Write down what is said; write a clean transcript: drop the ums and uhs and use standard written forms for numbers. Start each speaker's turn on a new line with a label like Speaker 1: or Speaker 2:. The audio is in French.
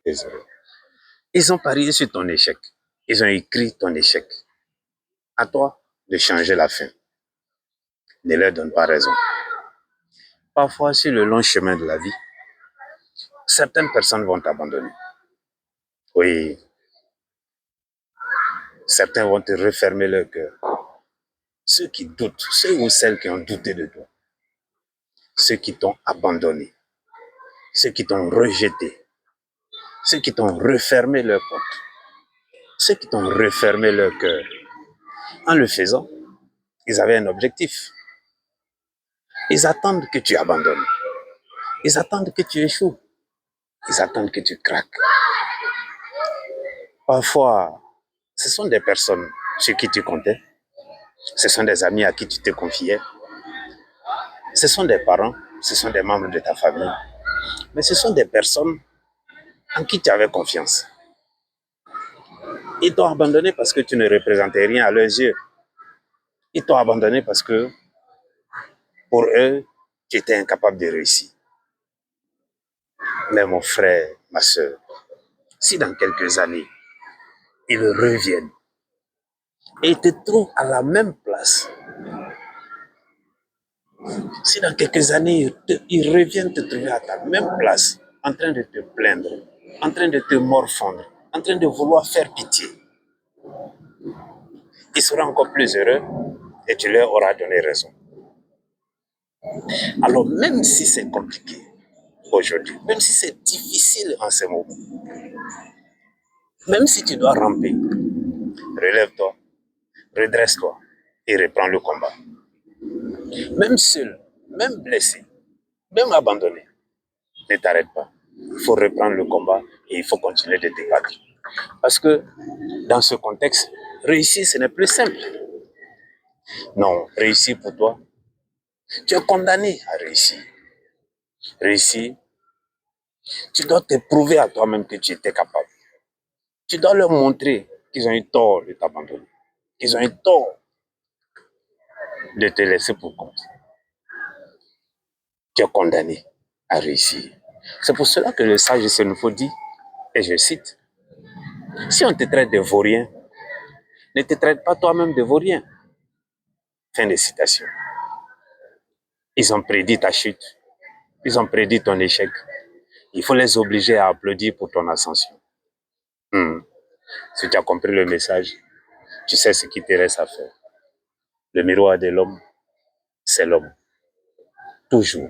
Speaker 1: Désolé. Ils ont parié sur ton échec. Ils ont écrit ton échec. À toi de changer la fin. Ne leur donne pas raison. Parfois, sur le long chemin de la vie, certaines personnes vont t'abandonner. Oui. Certains vont te refermer leur cœur. Ceux qui doutent, ceux ou celles qui ont douté de toi, ceux qui t'ont abandonné, ceux qui t'ont rejeté, ceux qui t'ont refermé leur porte, ceux qui t'ont refermé leur cœur. En le faisant, ils avaient un objectif. Ils attendent que tu abandonnes. Ils attendent que tu échoues. Ils attendent que tu craques. Parfois, ce sont des personnes sur qui tu comptais. Ce sont des amis à qui tu te confiais. Ce sont des parents. Ce sont des membres de ta famille. Mais ce sont des personnes en qui tu avais confiance. Ils t'ont abandonné parce que tu ne représentais rien à leurs yeux. Ils t'ont abandonné parce que, pour eux, tu étais incapable de réussir. Mais mon frère, ma soeur, si dans quelques années, ils reviennent et ils te trouvent à la même place, si dans quelques années, ils reviennent te trouver à ta même place, en train de te plaindre, en train de te morfondre, en train de vouloir faire pitié, ils seront encore plus heureux et tu leur auras donné raison. Alors même si c'est compliqué aujourd'hui, même si c'est difficile en ce moment, même si tu dois ramper, relève-toi, redresse-toi et reprends le combat. Même seul, même blessé, même abandonné, ne t'arrête pas. Il faut reprendre le combat et il faut continuer de te battre. Parce que dans ce contexte, réussir, ce n'est plus simple. Non, réussir pour toi, tu es condamné à réussir. Réussir, tu dois te prouver à toi-même que tu étais capable. Tu dois leur montrer qu'ils ont eu tort de t'abandonner, qu'ils ont eu tort de te laisser pour compte. Tu es condamné à réussir. C'est pour cela que le sage Senfo dit, et je cite, si on te traite de vaurien, ne te traite pas toi-même de vaurien. Fin de citation. Ils ont prédit ta chute. Ils ont prédit ton échec. Il faut les obliger à applaudir pour ton ascension. Si tu as compris le message, tu sais ce qui te reste à faire. Le miroir de l'homme, c'est l'homme. Toujours.